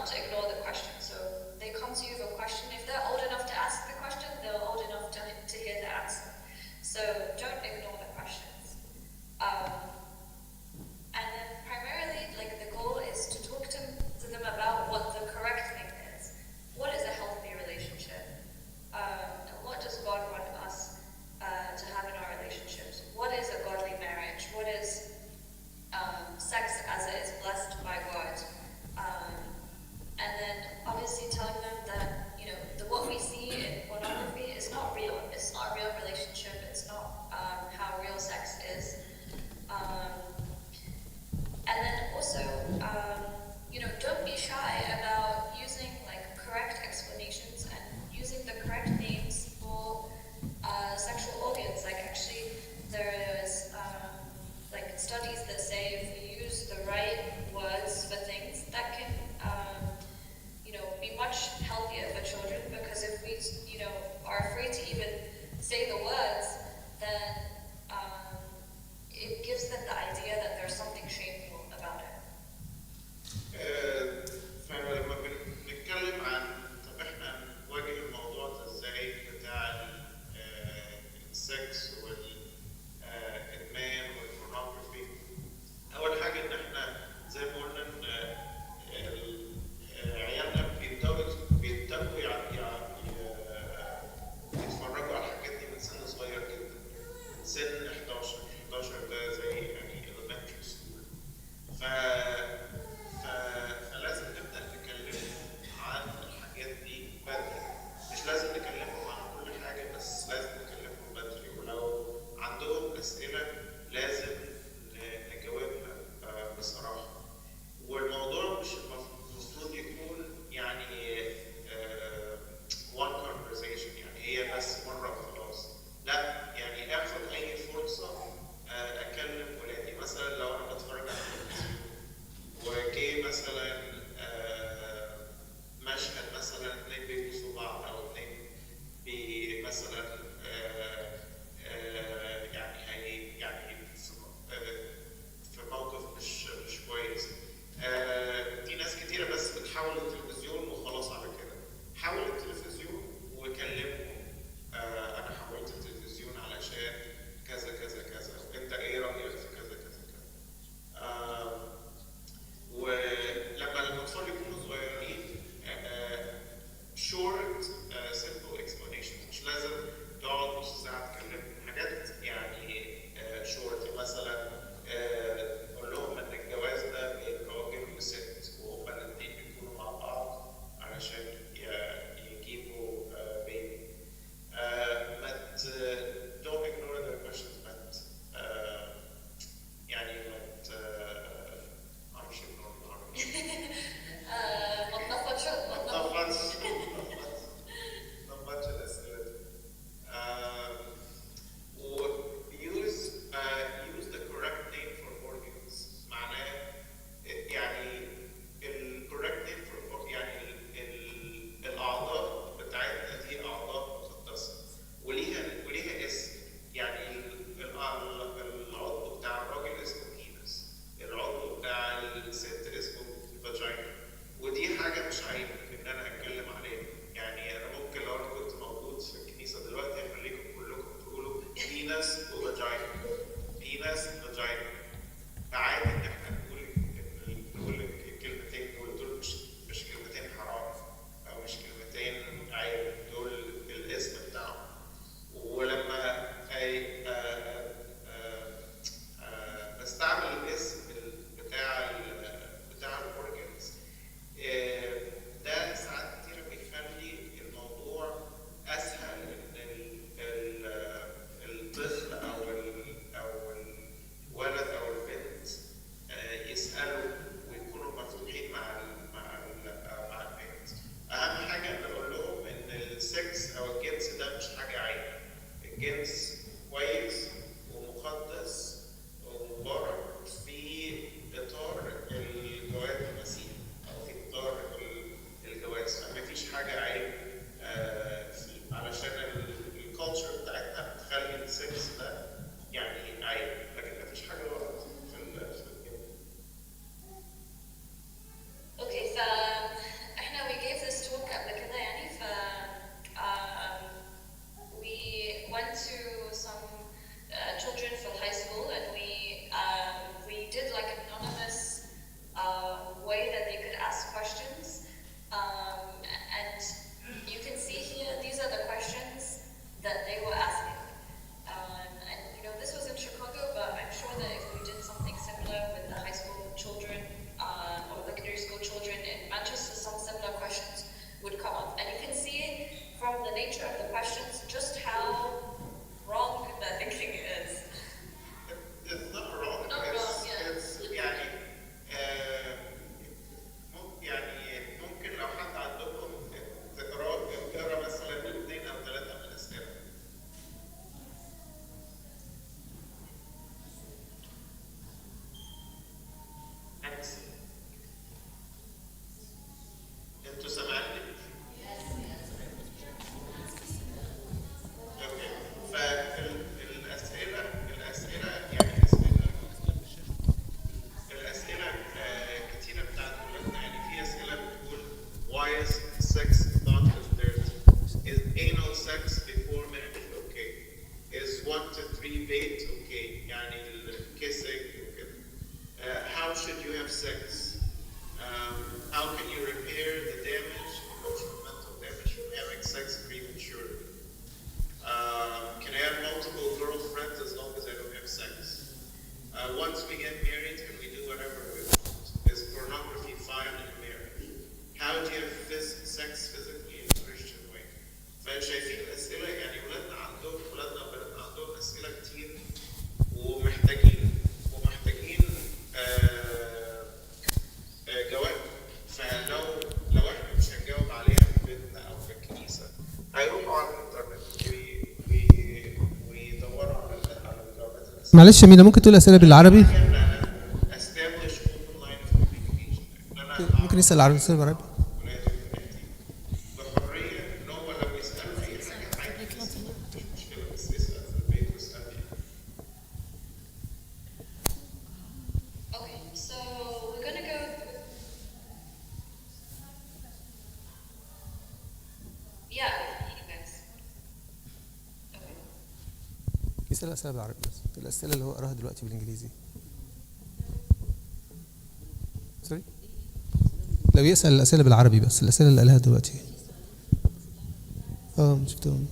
not to ignore the question. So they come to you with a question. If they're old enough to ask the question, they're old enough to hear the answer. So don't ignore the questions. And then primarily, like, the goal is to talk to them about what the correct thing is. What is a healthy relationship? And what does God want us to have in our relationships? What is a godly marriage? What is sex as it is blessed by God? And How can you repair the damage, emotional, mental damage from having sex prematurely? Can I have multiple girlfriends as long as I don't have sex? Once we get married, can we do whatever we want? Is pornography fine in marriage? How do you have sex physically in a Christian way? فشايفين الأسئلة يعني ولادنا وبناتنا عندهم أسئلة كتير ومحتاجين جواب. فلو احنا مش هنجاوب عليها في بيتنا أو في الكنيسة هيروحوا على الإنترنت ويدوروا على الجوابات. معلش يا مينا ممكن تقول أسئلة بالعربي؟ ممكن يسأل العربي يسأل بالعربي. يسأل الأسئلة بالعربي بس الأسئلة اللي هو قراها دلوقتي بالإنجليزي. سوري؟ لو يسأل الأسئلة بالعربي بس الأسئلة اللي قالها دلوقتي. شفتهم.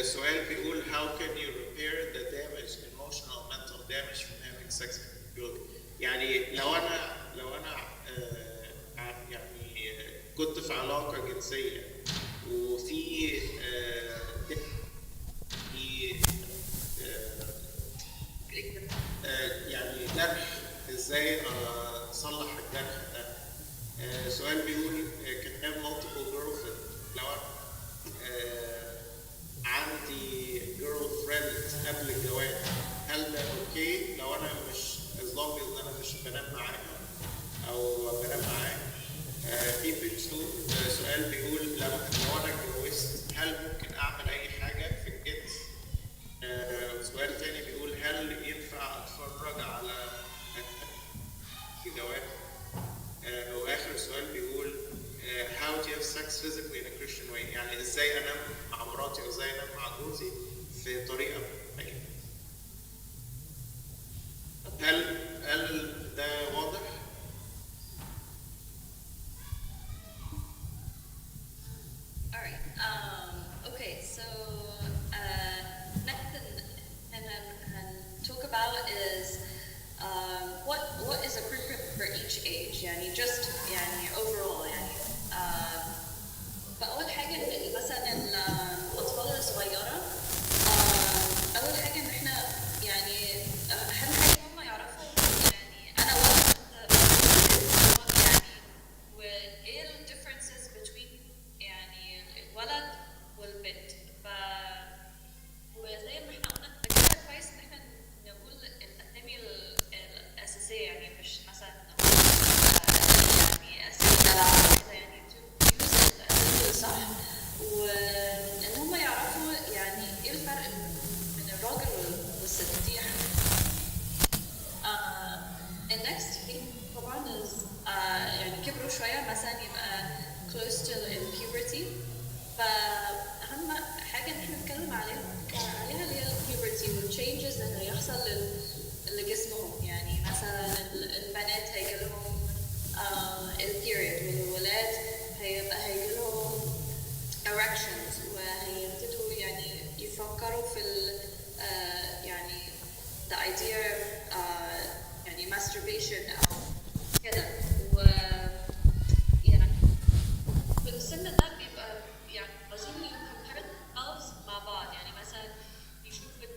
سؤال بيقول how can you repair the damage, emotional, mental damage from having sex prematurely؟ يعني لو انا يعني كنت في علاقة جنسية وفي يعني جرح، ازاي اصلح الجرح ده؟ سؤال بيقول can have multiple girlfriends. لو عندي girlfriend قبل الجواز هل ده اوكي؟ لو انا مش as long as انا مش بنام معاها او بنام معاه. في سؤال بيقول لو انا اتجوزت هل ممكن اعمل اي حاجه في الجنس؟ سؤال تاني بيقول هل ينفع اتفرج على جواب؟ واخر سؤال بيقول how do you have sex physically in a Christian way؟ يعني ازاي انام مع مراتي او ازاي انام مع جوزي في طريقه معينه؟ هل ده واضح؟ Okay, so next thing and talk about is what is appropriate for each age. يعني just يعني overall يعني فأول حاجة مثلا الأطفال الصغيرة أول حاجة إن إحنا يعني أهم حاجة هم يعرفوا يعني أنا ولد يعني وإيه ال differences between يعني الولد والبنت. وزي ما إحنا قلنا كده كويس إن إحنا نقول الأسامي الأساسية يعني مش مثلا يعني أسئلة يعني صح وإن هم يعرفوا يعني إيه الفرق بين الراجل والست دي. النكست طبعا يعني كبروا شوية مثلا يبقى close to puberty يوصل لجسمهم. يعني مثلا البنات هيجيلهم البيريد، والولاد هيجيلهم erections، وهيبتدوا يعني يفكروا في يعني the idea يعني masturbation أو كده. يعني في السن ده بيبقى يعني عايزين يكمبير themselves مع بعض. يعني مثلا يشوف ان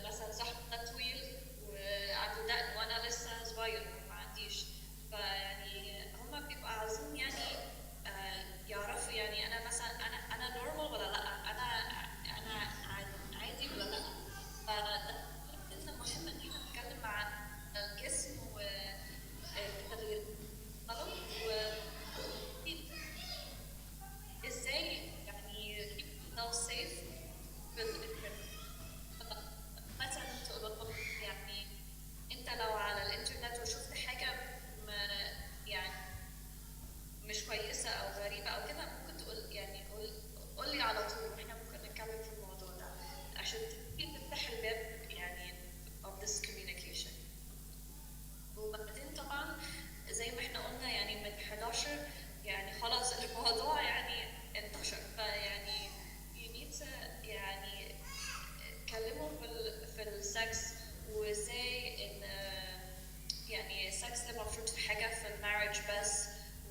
مثلا صاحبي ده طويل وعنده دقن وانا لسه صغير وما عنديش، فيعني هما بيبقوا عاوزين يعني يعرفوا يعني انا مثلا انا نورمال ولا لا، انا عادي ولا لا. فده جدا مهم ان احنا نتكلم عن الجسم والتغيير ازاي يعني keep yourself safe في الانترنت. مثلا تقول يعني انت لو على الانترنت وشفت حاجه يعني مش كويسه او غريبه او كده، ممكن تقول يعني قول لي على طول، واحنا ممكن نتكلم في الموضوع ده عشان تفتح الباب يعني of this communication. وبعدين طبعا زي ما احنا قلنا يعني من 11 يعني خلاص الموضوع يعني انتشر، فيعني you need to يعني اتكلموا في السكس، وازاي ان يعني السكس ده المفروض حاجة في المارج بس.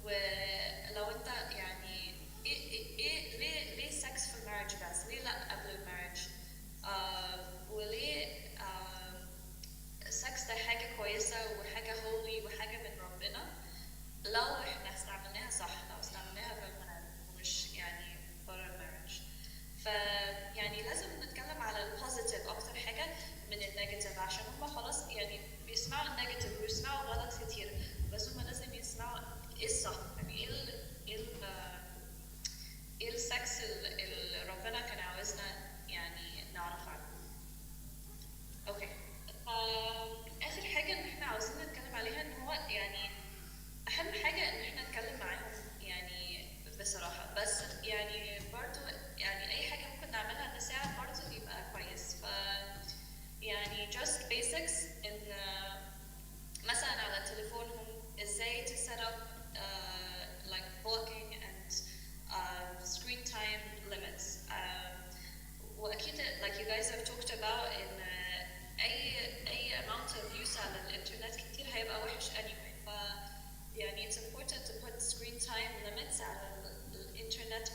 ولو انت يعني ليه سكس في المارج بس؟ ليه لا قبل المارج؟ وليه السكس ده حاجة كويسة وحاجة هولي وحاجة من ربنا لو احنا استعملناها صح، لو استعملناها في المنام ومش يعني برا المارج. فيعني لازم نتكلم على البوزيتيف اكتر حاجة من النيجاتيف، عشان هم خلاص يعني بيسمعوا النيجاتيف ويسمعوا غلط كتير، بس هم لازم يسمعوا ايه الصح، يعني ايه السكس اللي ربنا كان عاوزنا يعني نعرف عنه. اوكي. اخر حاجه ان احنا عاوزين نتكلم عليها ان هو يعني اهم حاجه ان احنا نتكلم معاهم يعني بصراحه، بس يعني برضو يعني اي حاجه ممكن نعملها نساعد برضو يبقى كويس. ف يعني just basics ان مثلا على تليفونهم ازاي to set up like blocking and screen time limits. واكيد like you guys have talked about ان اي amount of use على الانترنت كتير هيبقى وحش anyway. ف يعني it's important to put screen time limits على الانترنت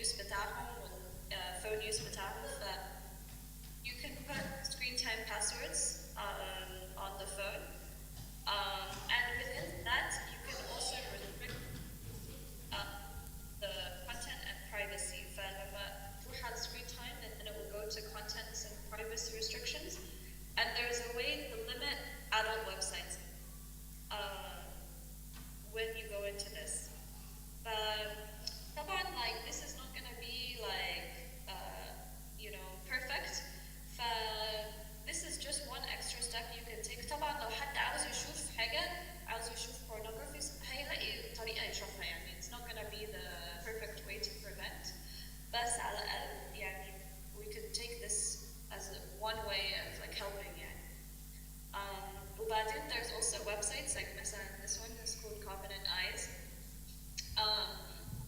use بتاعهم والphone use بتاعهم. ف you can put screen time passwords on the phone, and within that you can also restrict the content and privacy. فلما تروح على screen time, then it will go to contents and privacy restrictions, and there's a way to limit adult websites when you go into this. طبعا like this is not going to be like you know perfect. ف this is just one extra step you can take. طبعا لو حد عاوز يشوف حاجة، عاوز يشوف pornography، هيلاقي طريقة يشوفها. يعني it's not going to be the perfect way to prevent، بس على الأقل يعني we can take this as one way of like helping يعني. وبعدين there's also websites like مثلا this one is called Covenant Eyes.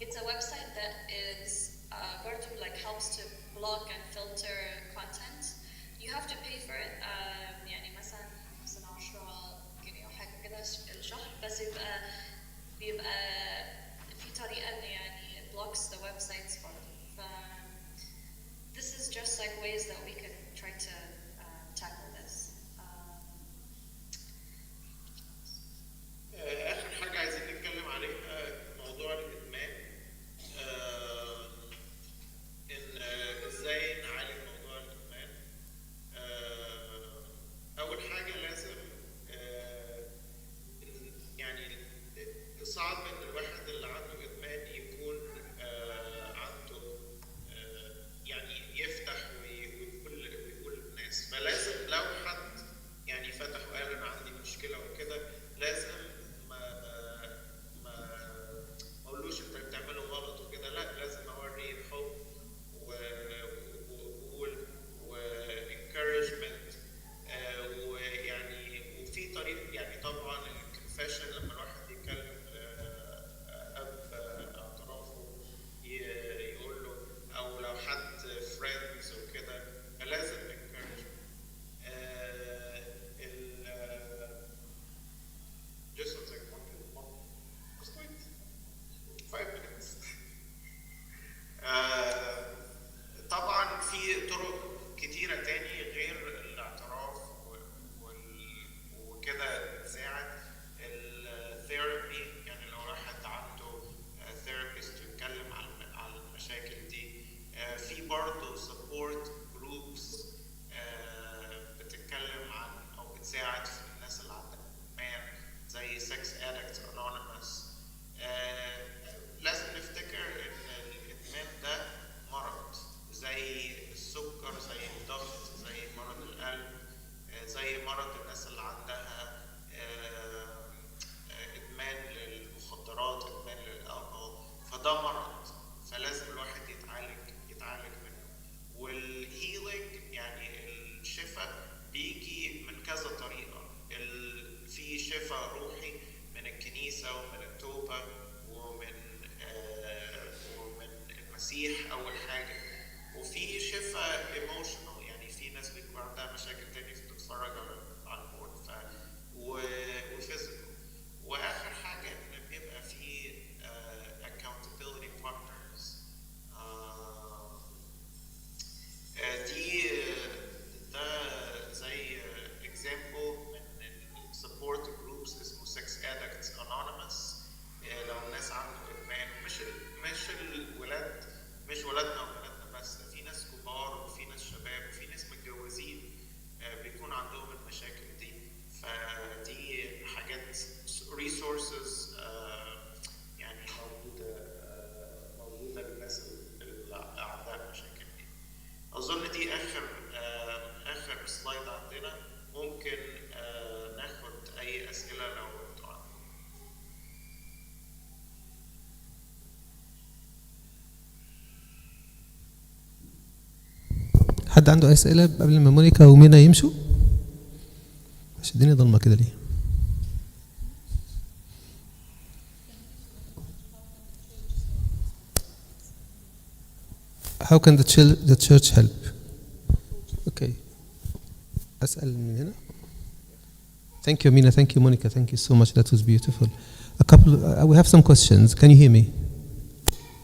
It's a website that is برضو like helps to block and filter content. You have to pay for it. يعني مثلا 10 جنيه أو حاجة كده الشهر، بس بيبقى في طريقة إن يعني blocks the websites برضو. ف this is just like ways that we can try to tackle this. آخر حاجة عايزين نتكلم عليها موضوع الإدمان. إن إزاي نعالج موضوع الإدمان. برضه support groups بتتكلم عن أو بتساعد في الناس اللي عندها إدمان زي Sex Addicts Anonymous. لازم نفتكر إن الإدمان ده مرض زي السكر، زي الضغط، زي مرض القلب، زي مرض الناس اللي عندها إدمان للمخدرات، إدمان للألكحول. فده مرض، فلازم الواحد يتعالج منه. والهيلينج يعني الشفاء بيجي من كذا طريقة. في شفاء روحي من الكنيسة ومن التوبة ومن المسيح أول حاجة. وفي شفاء ايموشنال، يعني في ناس بيكون عندها مشاكل تانية بتتفرج على البورد وفيزيكال. واخر حاجه ان بيبقى في accountability partners. ده زي example من support groups اسمه Sex Addicts Anonymous. لو الناس عندهم ادمان، مش الولاد، مش ولادنا وبناتنا بس، ده في ناس كبار وفي ناس شباب وفي ناس متجوزين بيكون عندهم المشاكل دي. فدي حاجات resources يعني موجودة للناس اللي عندها المشاكل دي. أظن دي آخر سلايد عندنا. ممكن ناخد أي أسئلة لو انتوا عندكم. حد عنده أسئلة قبل ما مونيكا ومينا يمشوا؟ عشان الدنيا ضلمة كده ليه؟ How can the church help? Okay. أسأل من هنا. Thank you, Mina. Thank you, Monica. Thank you so much. That was beautiful. We have some questions. Can you hear me?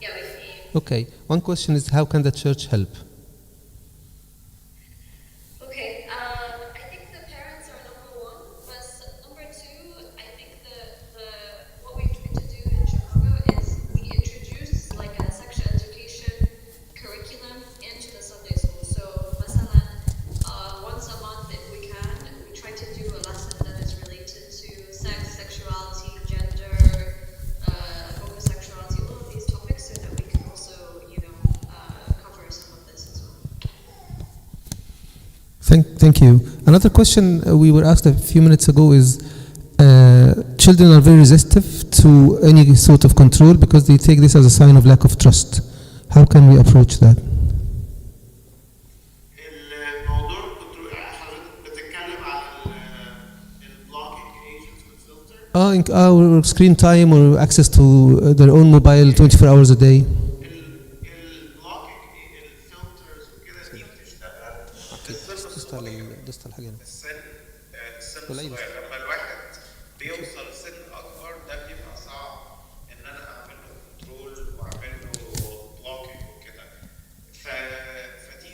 Yeah, we see. Okay. One question is, how can the church help? Okay, I think the parents are number one, but number two, I think what we try to do in Chicago is we introduce like a sexual education curriculum into the Sunday school. So, مثلا, once a month, if we can, we try to do a lesson that is related to sex, sexuality, gender, homosexuality, all of these topics, so that we can also, cover some of this as well. Thank you. Another question we were asked a few minutes ago is, children are very resistive to any sort of control because they take this as a sign of lack of trust. How can we approach that? الموضوع حضرتك بتتكلم على البلوكينج ايجنتس والفلتر. Or screen time or access to their own mobile 24 hours a day. البلوكينج الفلترز وكده دي بتشتغل في السن الصغير. السن الصغير لما الواحد بيوصل سن اكبر ده بيبقى صعب ان انا اعمل له كنترول واعمل له بلوكينج وكده. فدي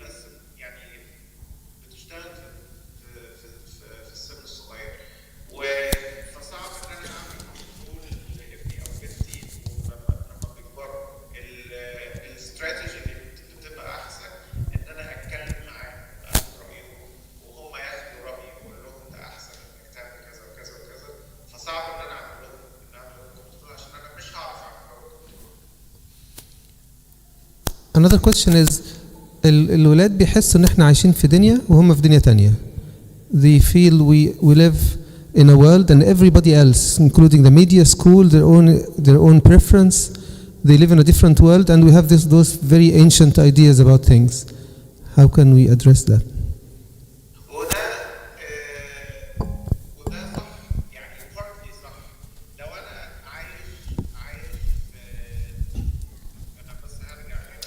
بس يعني بتشتغل في السن الصغير. فصعب ان انا اعمل كنترول لابني او بنتي لما بيكبروا. الاستراتيجي اللي بتبقى احسن ان انا اتكلم معاهم اخد رايهم وهم ياخدوا رايي واقول لهم ده احسن انك تعمل كذا وكذا وكذا. فصعب ان انا اعمل لهم كنترول عشان انا مش هعرف اعمل لهم كنترول. Another question is, الولاد بيحسوا ان احنا عايشين في دنيا وهم في دنيا تانية. They feel we live in a world and everybody else, including the media, school, their own preference. They live in a different world and we have those very ancient ideas about things. How can we address that? وده صح، يعني partly صح. لو انا عايش انا بس هرجع هنا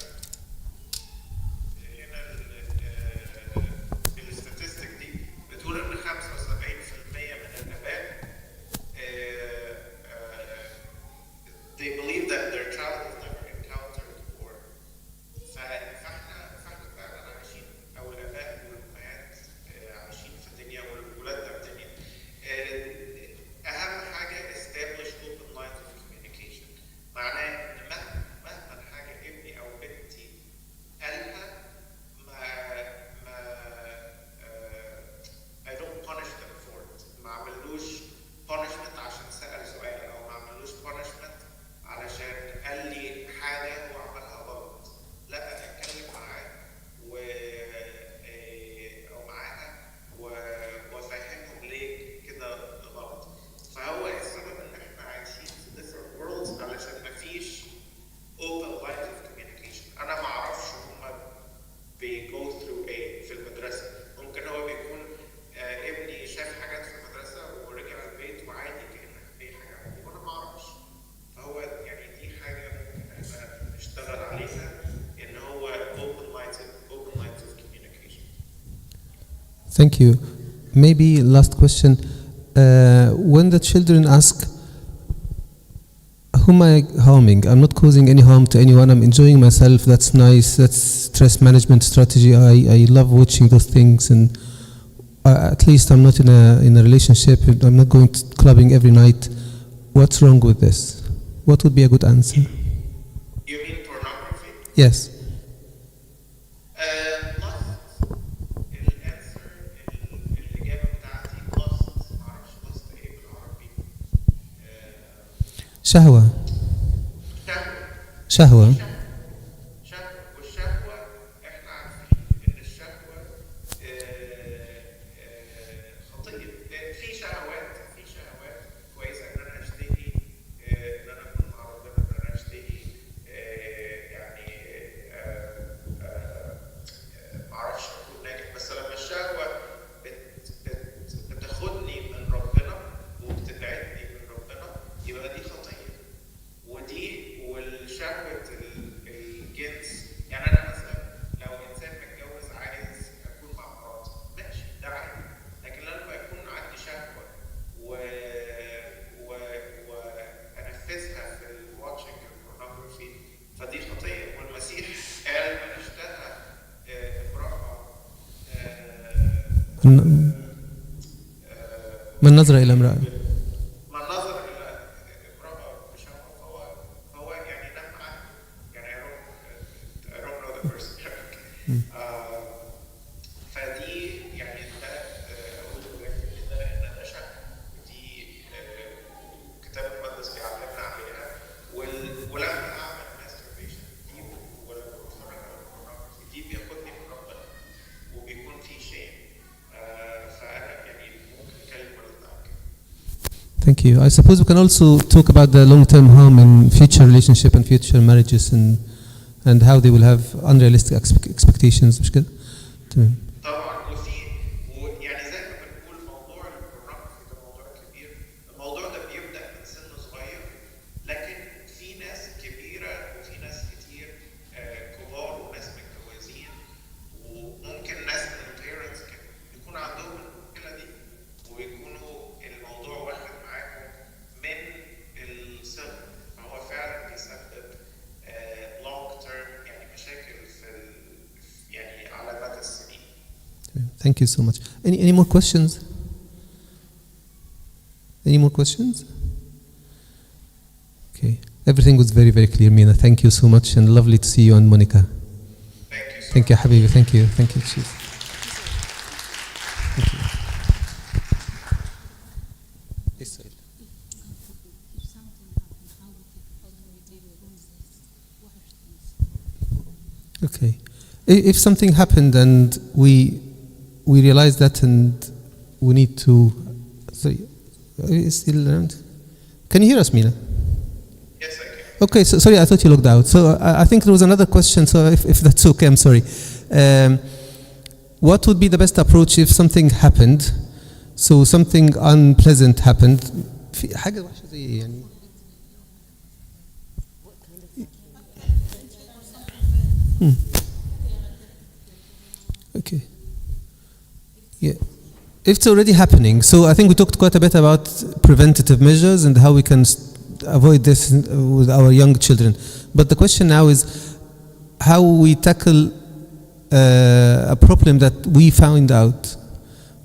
الستاتستيك دي بتقول ان 75% من الاباء they believe that their child has never encountered porn. فاحنا فعلا عايشين، او الاباء Thank you. Maybe last question. When the children ask, who am I harming? I'm not causing any harm to anyone. I'm enjoying myself. That's nice. That's stress management strategy. I love watching those things, and at least I'm not in a relationship. I'm not going to clubbing every night. What's wrong with this? What would be a good answer? You mean pornography? Yes. الإجابة بتاعتي lust، معرفش lust إيه بالعربي. شهوة. شهوة. شهوة. والشهوة إحنا عارفين إن الشهوة خطية. في شهوات كويسة إن أنا أشتهي إن أنا أكون مع ربنا، إن أنا أشتهي يعني معرفش أكون ناجح، بس لما الشهوة بتاخدني من ربنا وبتبعدني من ربنا يبقى دي خطية. والشهوة الجنس، يعني أنا مثلا لو إنسان متجوز عايز أكون مع مراتي ماشي ده عادي، لكن لما يكون عندي شهوة وأنفذها في الواتشنج البورنوجرافي فدي خطية. والمسيح قال من اشتهى امرأة من نظر إلى امرأة. من نظر إلى امرأة بشهوة فهو يعني نام عنه. يعني I don't know the person. فدي يعني ده أقول ده شهوة، ودي الكتاب المقدس بيعلمنا عليها. ولما أعمل masturbation دي ولما بتفرج على pornography دي بياخدني من ربنا وبيكون في shame. فأنا يعني ممكن أتكلم مرة عنك. Thank you. I suppose we can also talk about the long-term harm in future relationship and future marriages and how they will have unrealistic expectations. مش كده؟ تمام. طبعا يعني زي ما بنقول موضوع البورنوجرافي ده موضوع كبير. الموضوع ده بيبدأ من سن صغير، لكن في ناس كبيرة وفي ناس كتير كبار وناس متجوزين، وممكن ناس من البيرنتس يكون عندهم المشكلة دي ويكونوا الموضوع واخد معاهم من الصغر، فهو فعلا بيسبب long term يعني مشاكل يعني على مدى السنين. Thank you so much. Any more questions? Any more questions? Okay. Everything was very, very clear, Mina. Thank you so much, and lovely to see you and Monica. Thank you so Thank you, Habibi. Thank you. Thank you. Cheers. Thank you. Yes, sir. Okay. If something happened and we realize that and we need to... Sorry, are you still around? Can you hear us, Mina? Yes, I can. Okay, so sorry, I thought you logged out. So I think there was another question, so if that's okay, I'm sorry. What would be the best approach if something happened? So something unpleasant happened. في حاجة وحشة زي إيه يعني؟ Okay. Yeah. If it's already happening, so I think we talked quite a bit about preventative measures and how we can avoid this with our young children. But the question now is how we tackle a problem that we found out.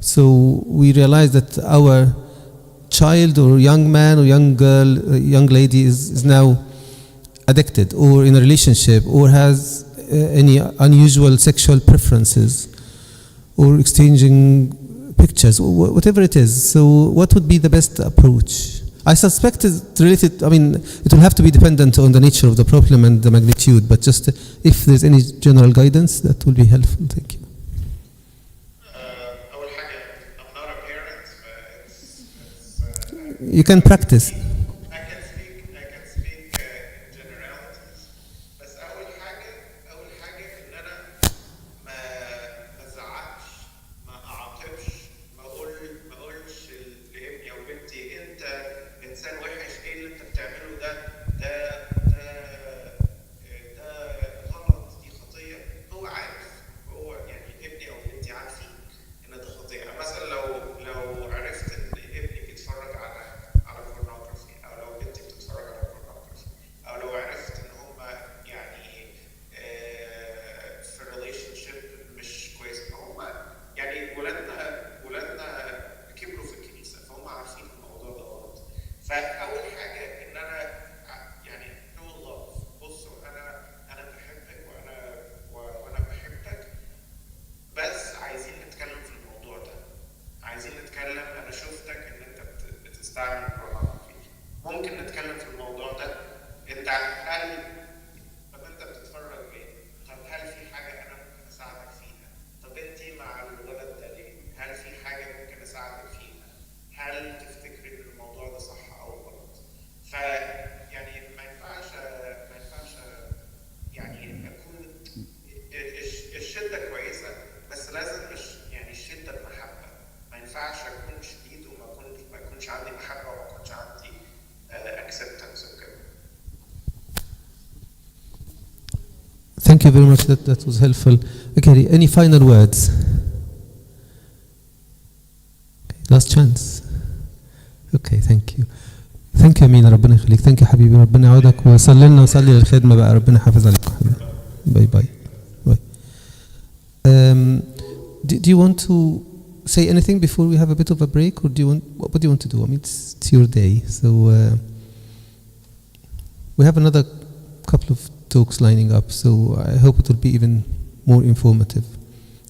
So we realize that our child or young man or young girl, young lady is now addicted or in a relationship or has any unusual sexual preferences or exchanging pictures, whatever it is. So what would be the best approach? I suspect it's related, I mean, it will have to be dependent on the nature of the problem and the magnitude, but just if there's any general guidance, that will be helpful. Thank you. أول حاجة I'm not a parent, but You can practice. I can speak in generalities. بس أول حاجة إن أنا ما أزعقش، ما أعاقبش، ما أقولش لابني أو بنتي أنت إنسان وحش، إيه اللي أنت بتعمله ده غلط، دي خطية. هو عارف، هو يعني ابني أو بنتي عارفين إن ده خطية. Thank you very much. That was helpful. Okay, any final words? Last chance. Okay, thank you. Thank you مينا ربنا يخليك. Thank you حبيبي ربنا يعودك وصلي لنا وصلي للخدمة بقى ربنا يحافظ عليك. باي باي. Do you want to say anything before we have a bit of a break, or what do you want to do? I mean, it's your day, so we have another couple of talks lining up, so I hope it will be even more informative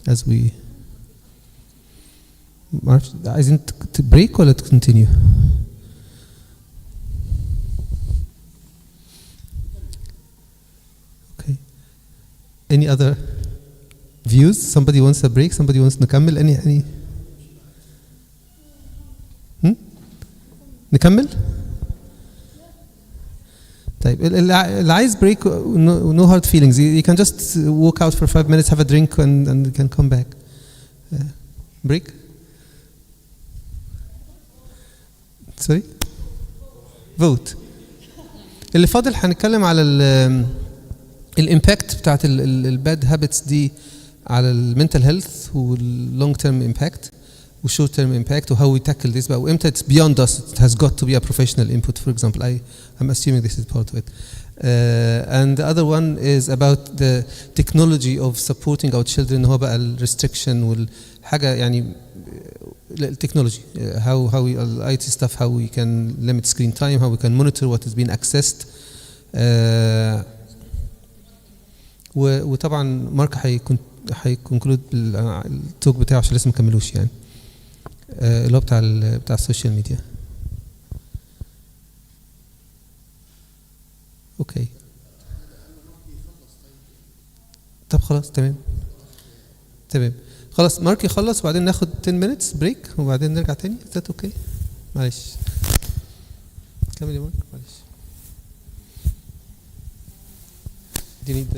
as we. عايزين to break or to continue? Okay. Any other views? Somebody wants a break? Somebody wants نكمل? Any? نكمل؟ طيب اللي عايز break, no hard feelings. You can just walk out for 5 minutes, have a drink, and you can come back. Break? Sorry? Vote. اللي فاضل هنتكلم على الامباكت بتاعت الباد هابتس دي على المنتال هيلث واللونج تيرم امباكت والشورت تيرم امباكت و how we tackle this بقى وامتى it's beyond us. It has got to be a professional input, for example. I'm assuming this is part of it. And the other one is about the technology of supporting our children. هو بقى الريستريكشن والحاجة يعني التكنولوجي, how we IT stuff, how we can limit screen time, how we can monitor what is being accessed. وطبعا مارك هيكونكلود التوك بتاعه عشان لسه ما كملوش يعني اللي هو بتاع السوشيال ميديا. اوكي طب خلاص تمام خلاص مارك يخلص وبعدين ناخد 10 minutes break وبعدين نرجع تاني. Is that okay؟ معلش كمل يا مارك معلش. Do you need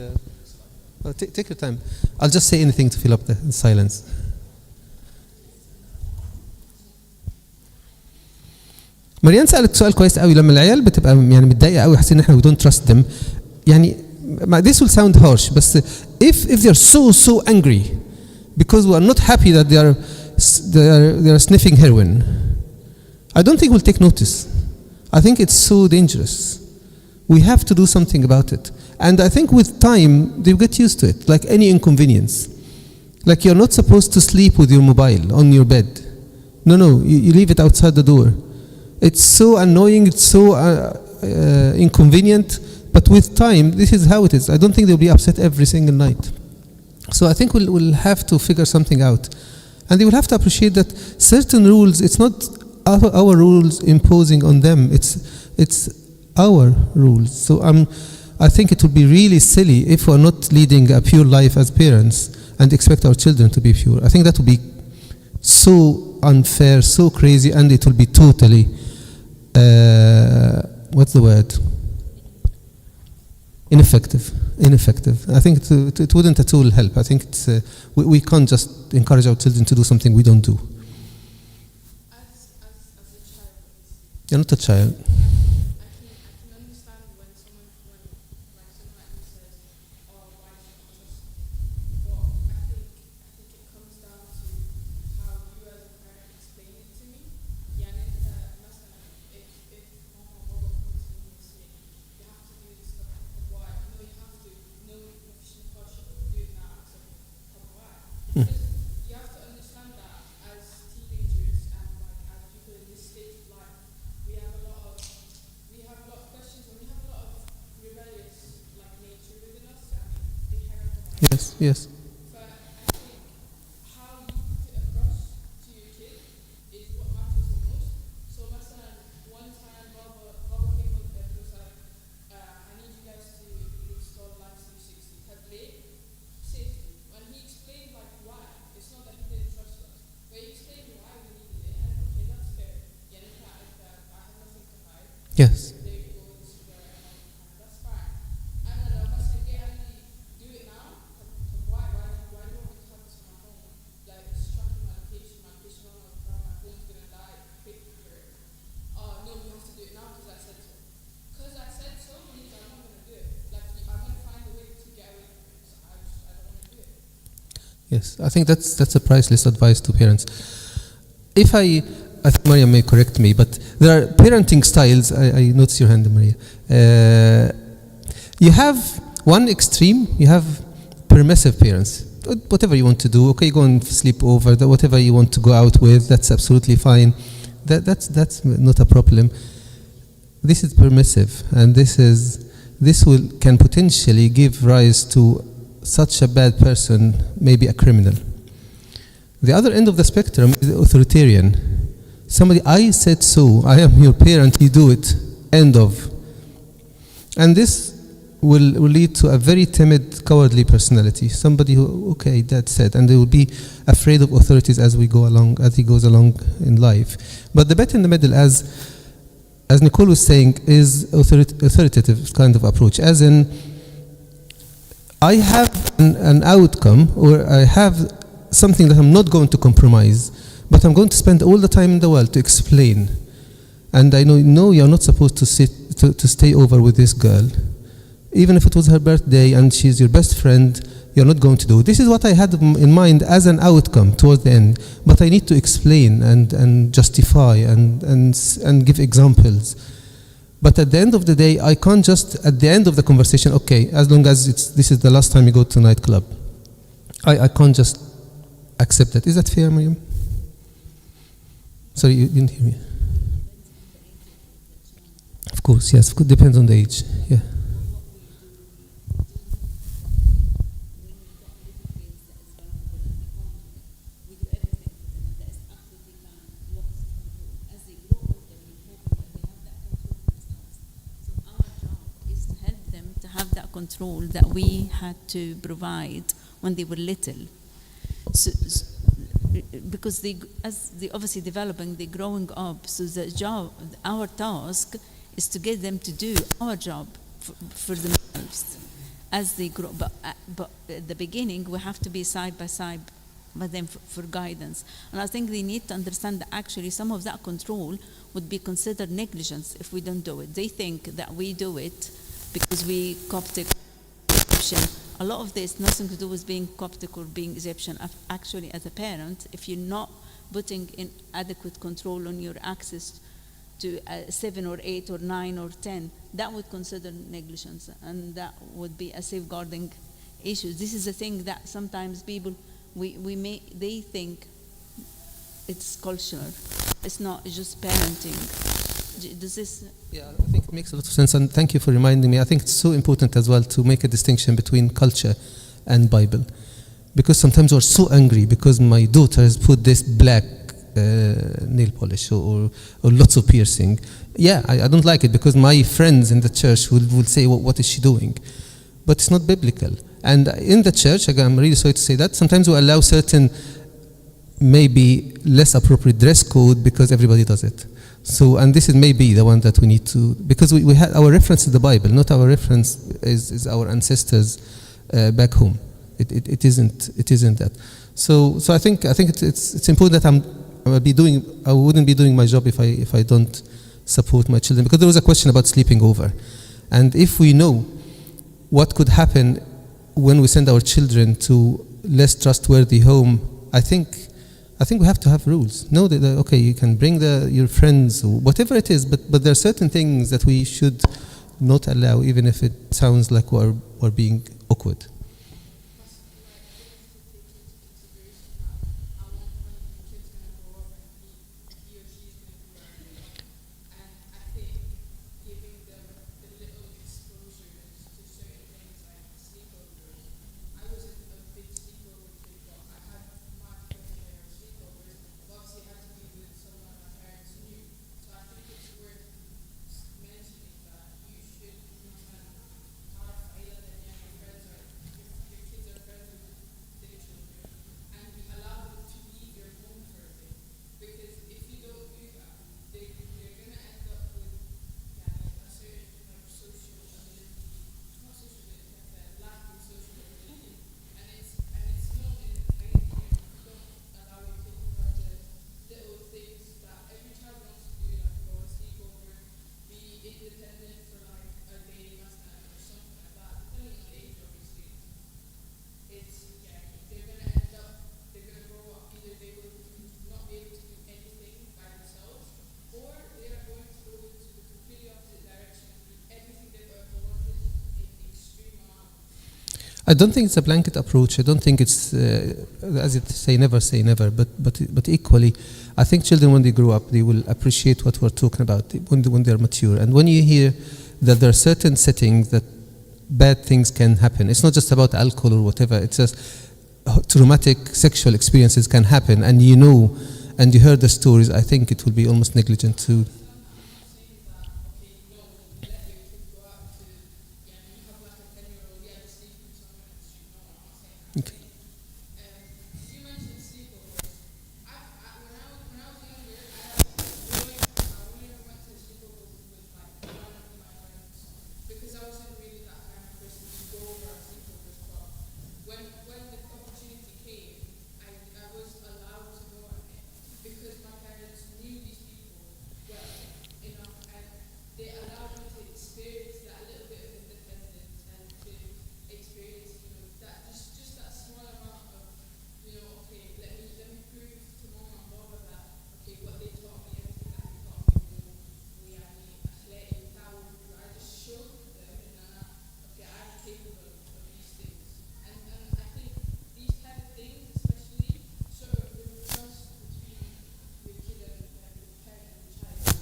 take your time. I'll just say anything to fill up the silence. مريان سألت سؤال كويس قوي. لما العيال بتبقى يعني متضايقة قوي حاسين ان احنا we don't trust them يعني this will sound harsh بس if they're so angry because we are not happy that they are sniffing heroin, I don't think we'll take notice. I think it's so dangerous. We have to do something about it. And I think with time, they get used to it, like any inconvenience. Like you're not supposed to sleep with your mobile on your bed. No, you leave it outside the door. It's so annoying, it's so inconvenient, but with time, this is how it is. I don't think they'll be upset every single night. So I think we'll have to figure something out. And they will have to appreciate that certain rules, it's not our rules imposing on them, it's our rules. So I think it would be really silly if we're not leading a pure life as parents and expect our children to be pure. I think that would be so unfair, so crazy, and it will be totally, what's the word? Ineffective. I think it wouldn't at all help. I think it's, we can't just encourage our children to do something we don't do. As a child, You're not a child. you have to understand that as teenagers and as people in this stage of life, we have a lot of questions and we have a lot of rebellious nature within us and inherent. Yes. But I think how you put it across to your kid is what matters the most. So one time Baba came up and was like, I need you guys to install Life 360 because safety. When he explained why, it's not that he didn't trust us, but he explained why we needed it, and okay, that's fair. Yeah, I have nothing to hide. Yes. There you go, this is where I am, that's fine. And I must say, do it now, why Yes, I think that's a priceless advice to parents. If I think Maria may correct me, but there are parenting styles. I notice your hand, Maria. You have one extreme. You have permissive parents. Whatever you want to do, okay, go and sleep over. Whatever you want to go out with, that's absolutely fine. That's not a problem. This is permissive, and this can potentially give rise to such a bad person, maybe a criminal. The other end of the spectrum is authoritarian. Somebody, I said so, I am your parent, you do it, end of. And this will lead to a very timid, cowardly personality. Somebody who, okay, that's said, and they will be afraid of authorities as he goes along in life. But the bet in the middle, as Nicole was saying, is authoritative kind of approach, as in, I have an outcome, or I have something that I'm not going to compromise, but I'm going to spend all the time in the world to explain. And I know, no, you're not supposed to stay over with this girl. Even if it was her birthday and she's your best friend, you're not going to do it. This is what I had in mind as an outcome towards the end. But I need to explain and justify and give examples. But at the end of the day, I can't just, at the end of the conversation, okay, as long as this is the last time you go to a nightclub, I can't just accept that. Is that fair, Miriam? Sorry, you didn't hear me. Of course, yes, depends on the age, yeah. Control that we had to provide when they were little, because as they obviously developing, they're growing up. So the job, our task, is to get them to do our job for themselves as they grow. But at the beginning, we have to be side by side with them for guidance. And I think they need to understand that actually some of that control would be considered negligence if we don't do it. They think that we do it because we Coptic Egyptian. A lot of this nothing to do with being Coptic or being Egyptian. Actually, as a parent, if you're not putting in adequate control on your access to 7 or 8 or 9 or 10, that would consider negligence, and that would be a safeguarding issue. This is a thing that sometimes people, they think it's cultural. It's not just parenting. Does this? Yeah, I think it makes a lot of sense, and thank you for reminding me. I think it's so important as well to make a distinction between culture and Bible, because sometimes we're so angry because my daughter has put this black nail polish or lots of piercing. Yeah, I don't like it because my friends in the church will say, well, what is she doing? But it's not biblical. And in the church, again, I'm really sorry to say that, sometimes we allow certain maybe less appropriate dress code because everybody does it. So, and this is maybe the one that we need to, because we had our reference to the Bible, not our reference is our ancestors back home. It isn't that. So I think it's important that I wouldn't be doing my job if I don't support my children, because there was a question about sleeping over, and if we know what could happen when we send our children to less trustworthy home, I think we have to have rules. Know that okay, you can bring your friends, or whatever it is, but there are certain things that we should not allow, even if it sounds like we're being awkward. I don't think it's a blanket approach. I don't think it's, as it say never, but equally, I think children, when they grow up, they will appreciate what we're talking about when they're mature. And when you hear that there are certain settings that bad things can happen, it's not just about alcohol or whatever, it's just traumatic sexual experiences can happen, and you know, and you heard the stories, I think it will be almost negligent to. Okay.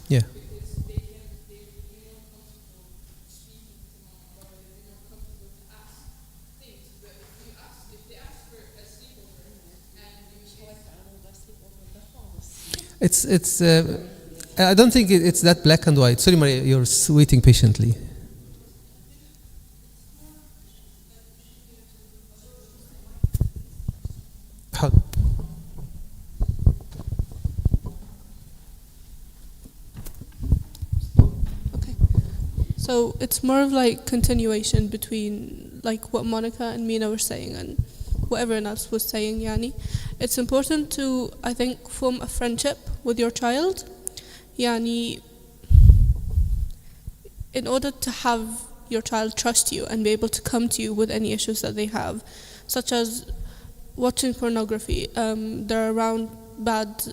Yeah. It's. I don't think it's that black and white. Sorry, Maria, you're waiting patiently. How? So it's more of like continuation between like what Monica and Mina were saying and what everyone else was saying, Yani. It's important to, I think, form a friendship with your child. Yani, in order to have your child trust you and be able to come to you with any issues that they have, such as watching pornography, they're around bad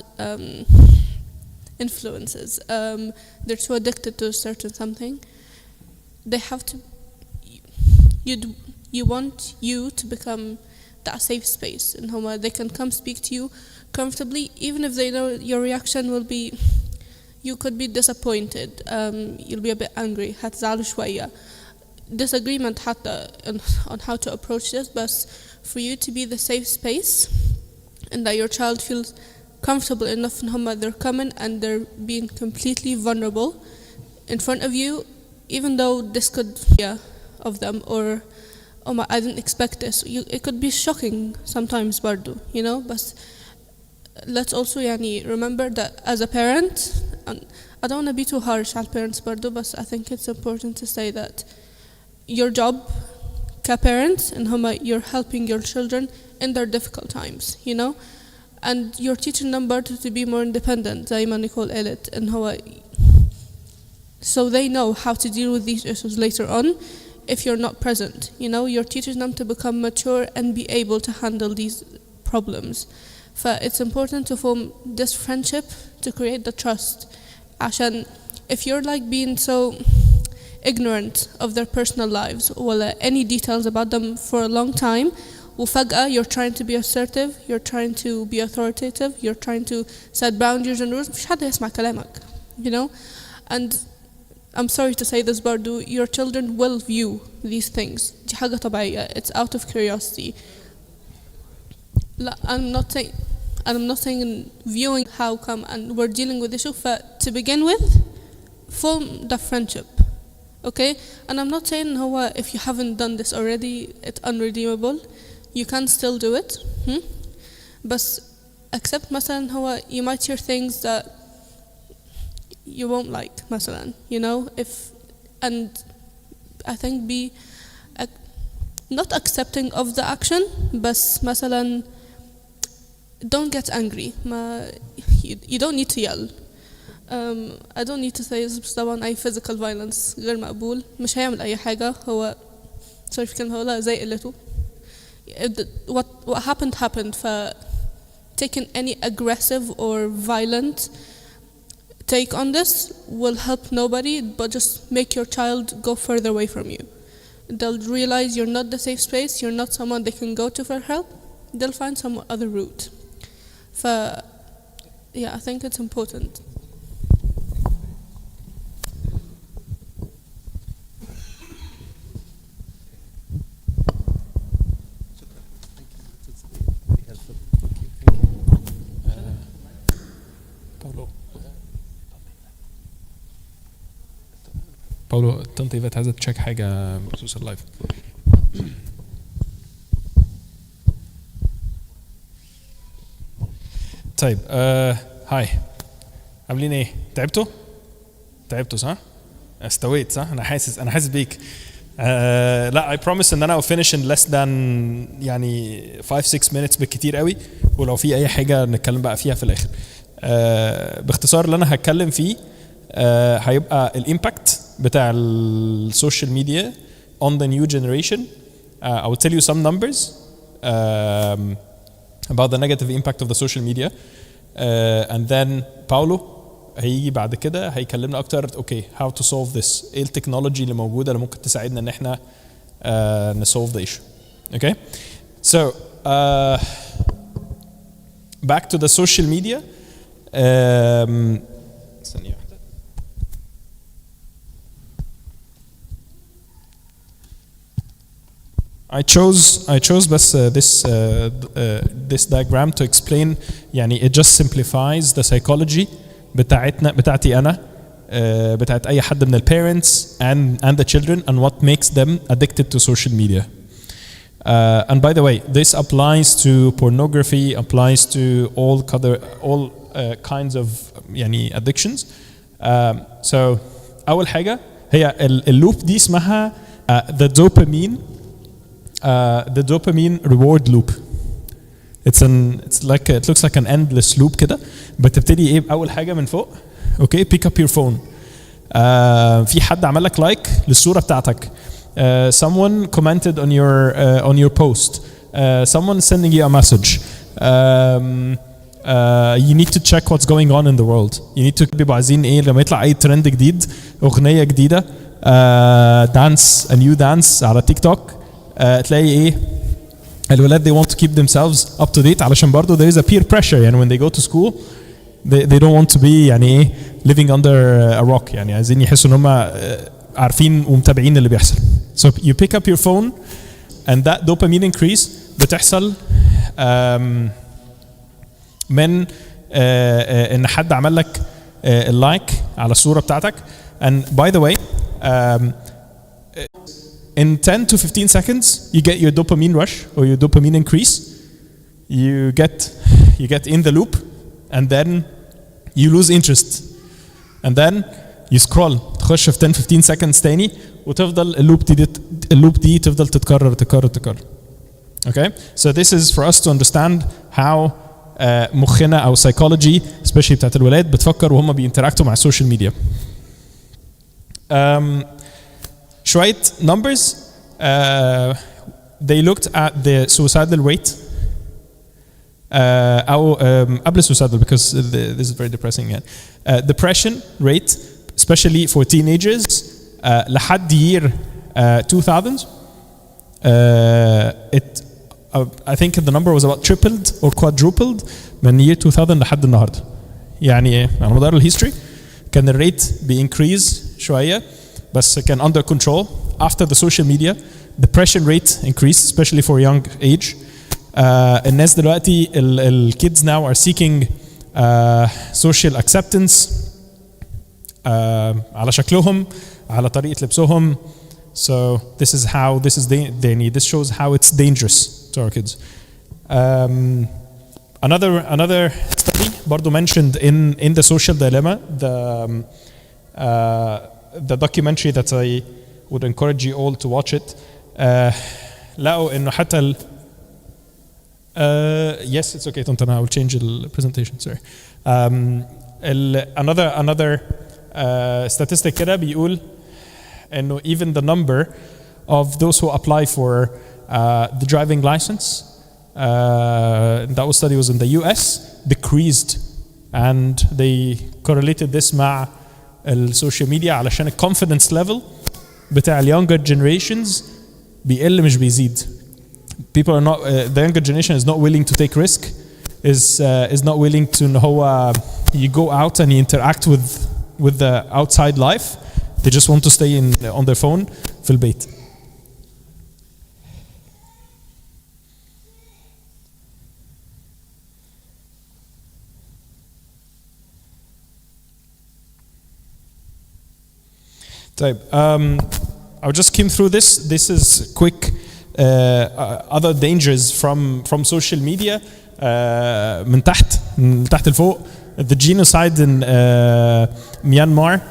influences, they're too addicted to a certain something. They have to, you want you to become that safe space in where they can come speak to you comfortably, even if they know your reaction will be, you could be disappointed, you'll be a bit angry, هتزعلوا شوية. Disagreement حتى on how to approach this, but for you to be the safe space and that your child feels comfortable enough in whom they're coming and they're being completely vulnerable in front of you, even though this could be of them or I didn't expect this. It could be shocking sometimes برضو, but let's also remember that as a parent, and I don't want to be too harsh على parents برضو, but I think it's important to say that your job كparents and you're helping your children in their difficult times, and you're teaching them برضو to be more independent زي ما نيكول قالت and so they know how to deal with these issues later on if you're not present. You're teaching them to become mature and be able to handle these problems. It's important to form this friendship to create the trust. عشان if you're like being so ignorant of their personal lives or any details about them for a long time, وفجأة you're trying to be assertive, you're trying to be authoritative, you're trying to set boundaries and rules, مش حد يسمع كلامك, and I'm sorry to say this, برضو, your children will view these things. دي حاجة طبيعية. It's out of curiosity. I'm not saying viewing how come and we're dealing with issue. To begin with, form the friendship, okay? And I'm not saying if you haven't done this already, it's unredeemable. You can still do it. But accept مثلا you might hear things that you won't like, مثلا, and I think be not accepting of the action, but مثلا don't get angry. You don't need to yell. I don't need to say طبعا أي physical violence غير مقبول, مش هيعمل أي حاجة, sorry في كلمة هقولها زي قلته. What happened. Taking any aggressive or violent take on this will help nobody but just make your child go further away from you. they'll realize you're not the safe space, you're not someone they can go to for help, they'll find some other route. Yeah, I think it's important. باولو الطنط ايفات عايزه تشيك حاجه بخصوص اللايف. طيب هاي عاملين ايه؟ تعبتوا صح؟ استويت صح؟ انا حاسس بيك. لا I promise ان انا I'll finish in less than يعني 5-6 minutes بالكتير قوي، ولو في اي حاجه نتكلم بقى فيها في الاخر. باختصار اللي انا هتكلم فيه هيبقى الامباكت بتاع السوشيال ميديا on the new generation. I will tell you some numbers about the negative impact of the social media, and then Paulo هيجي بعد كده هيكلمنا اكتر okay how to solve this، ايه التكنولوجي اللي موجوده اللي ممكن تساعدنا ان احنا نsolve the issue. Okay, so back to the social media. ثانية واحدة. I chose بس this diagram to explain يعني it just simplifies the psychology بتاعتي أنا بتاعت أي حد من parents and the children and what makes them addicted to social media. And by the way, this applies to pornography, applies to all kinds of يعني addictions. So أول حاجة هي اللوب دي اسمها the dopamine reward loop. It looks like an endless loop كده. بتبتدي ايه بأول حاجة من فوق. Okay, pick up your phone. في حد عمل لك لايك للصورة بتاعتك. Someone commented on your post. Someone sending you a message. You need to check what's going on in the world. You need to بيبقوا عايزين ايه لما يطلع اي ترند جديد، اغنية جديدة، dance, a new dance على تيك توك، تلاقي ايه الولاد they want to keep themselves up to date علشان برضو there is a peer pressure يعني when they go to school they don't want to be يعني ايه living under a rock يعني عايزين يحسوا ان هم عارفين ومتابعين اللي بيحصل. So you pick up your phone and that dopamine increase بتحصل من ان حد عمل لك اللايك على الصورة بتاعتك. And by the way in 10 to 15 seconds you get your dopamine rush or your dopamine increase. You get in the loop and then you lose interest and then you scroll تخش في 10-15 seconds تاني وتفضل اللوب دي تفضل تتكرر. Okay, so this is for us to understand how مخنا او psychology especially بتاعت الولاد بتفكر وهم بينتراكتوا مع السوشيال ميديا. شوية numbers. They looked at the suicidal rate أو قبل suicidal because this is very depressing. Depression rate especially for teenagers لحد year 2000. I think the number was about tripled or quadrupled من year 2000 لحد النهارده. يعني على مدار الهيستوري كان الريت بينكريز شوية بس كان under control. After the social media depression rate increased especially for young age. الناس دلوقتي kids now are seeking social acceptance على شكلهم على طريقة لبسهم. So this shows how it's dangerous to our kids. Another study برضو mentioned in the social dilemma, the documentary that I would encourage you all to watch it. لقوا إنه حتى yes, it's okay. I will change the presentation. Sorry. Another statistic كده بيقول إنه even the number of those who apply for the driving license, that study was in the US, decreased, and they correlated this مع السوشيال ميديا علشان الconfidence level بتاع younger generations بيقل مش بيزيد. People are not the younger generation is not willing to take risk, is not willing to ان هو you go out and you interact with the outside life. They just want to stay on their phone في البيت. طيب, I just came through this. This is quick other dangers from social media. من تحت لفوق. The genocide in Myanmar.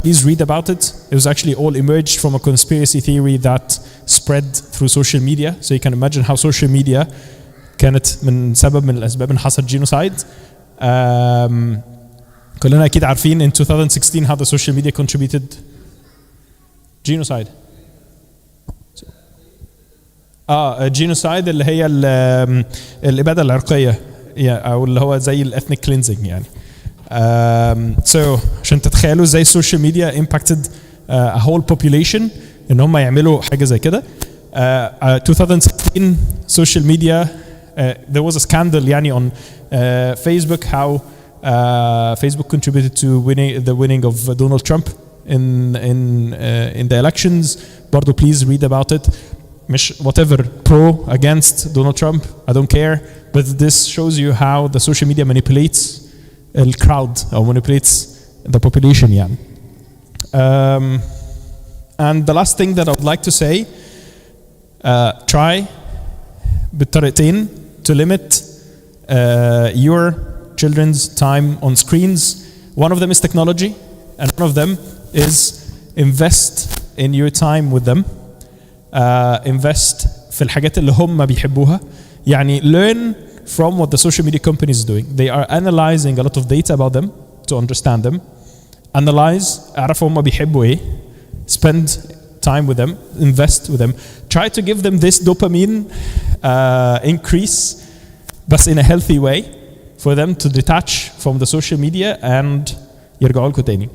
Please read about it. It was actually all emerged from a conspiracy theory that spread through social media. So you can imagine how social media كانت من الأسباب إن حصل genocide. كلنا أكيد عارفين in 2016 how the social media contributed genocide. genocide اللي هي الإبادة العرقية أو اللي هو زي الethnic cleansing يعني. So عشان تتخيلوا زي social media impacted a whole population إن هم يعملوا حاجة زي كده. 2016 social media there was a scandal يعني on Facebook how Facebook contributed to the winning of Donald Trump in the elections. برضو please read about it. مش whatever pro against Donald Trump, I don't care, but this shows you how the social media manipulates the crowd or manipulates the population يعني. And the last thing that I would like to say, try بالطريقتين to limit your children's time on screens. One of them is technology and one of them is invest in your time with them. Invest في الحاجات اللي هم بيحبوها. يعني learn from what the social media companies is doing. They are analyzing a lot of data about them to understand them. Analyze, اعرفوا هم بيحبوا ايه. Spend time with them. Invest with them. Try to give them this dopamine increase, but in a healthy way, for them to detach from the social media and يرجعوا لكم تاني.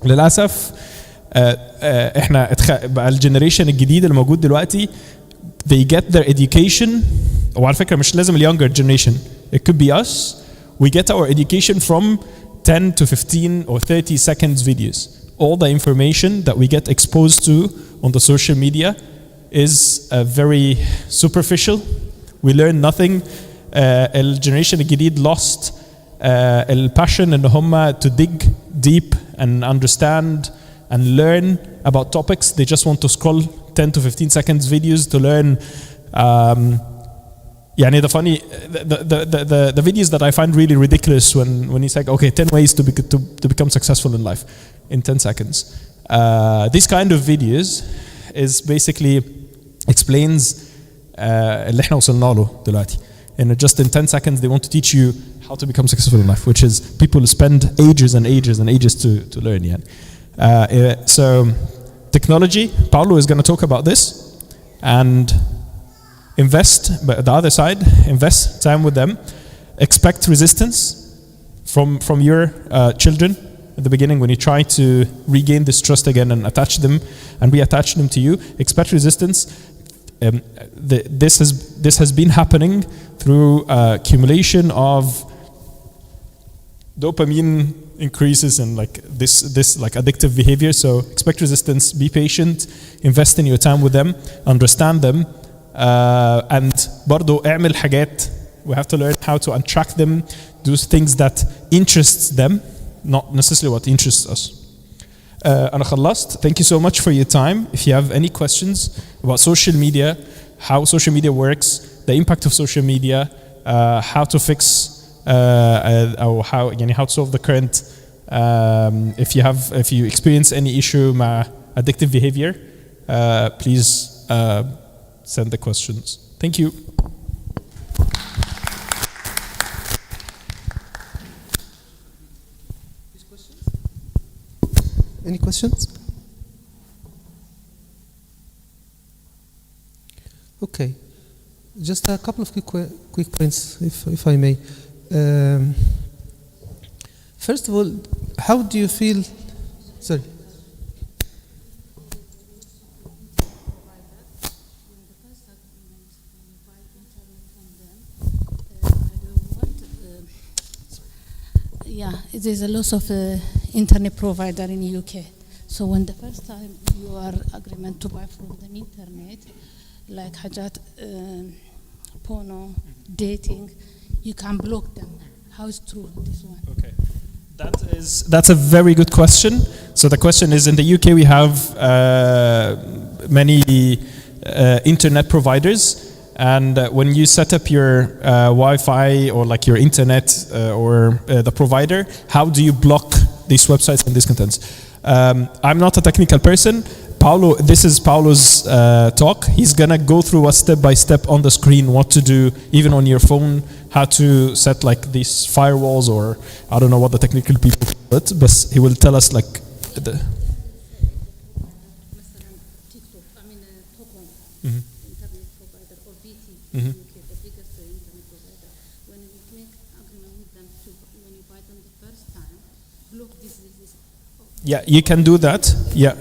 للأسف احنا بقى الجنريشن الجديد اللي موجود دلوقتي they get their education, وعلى فكرة مش لازم younger generation, it could be us, we get our education from 10 to 15 or 30 seconds videos. All the information that we get exposed to on the social media is very superficial. We learn nothing. الجنريشن الجديد lost passion ان هم to dig deep and understand and learn about topics. They just want to scroll 10 to 15 seconds videos to learn. يعني the funny, the videos that I find really ridiculous when he's like, okay, 10 ways to become successful in life in 10 seconds. This kind of videos is basically explains اللي احنا وصلنا له دلوقتي. And just in 10 seconds they want to teach you how to become successful in life, which is people spend ages and ages and ages to learn. Yeah. So technology, Paulo is going to talk about this, and invest, but the other side, invest time with them. Expect resistance from your children at the beginning when you try to regain this trust again and attach them and reattach them to you. Expect resistance. This has been happening through accumulation of dopamine increases and like this like addictive behavior. So expect resistance, be patient, invest in your time with them, understand them, and برضو اعمل حاجات. We have to learn how to attract them, do things that interests them, not necessarily what interests us. أنا خلصت. Thank you so much for your time. If you have any questions about social media, how social media works, the impact of social media, how to fix or how to solve the current, if you experience any issue مع addictive behavior, please send the questions. Thank you. Any questions? Okay, just a couple of quick points, if I may. First of all, how do you feel? Sorry. Yeah, there's a loss of internet provider in UK. So when the first time you are agreement to buy from the internet, like حاجات porno, dating, you can block them. How is true this one? Okay. That's a very good question. So the question is, in the UK we have many internet providers, and when you set up your Wi-Fi or like your internet or the provider, how do you block these websites and these contents? I'm not a technical person. Paulo, this is Paulo's talk. He's gonna go through us step by step on the screen what to do, even on your phone, how to set like these firewalls, or I don't know what the technical people call it, but he will tell us like the. Internet provider or BT in UK, the biggest internet provider. When you make agreement with them to when you buy them the first time, block this. Yeah, you can do that. Yeah.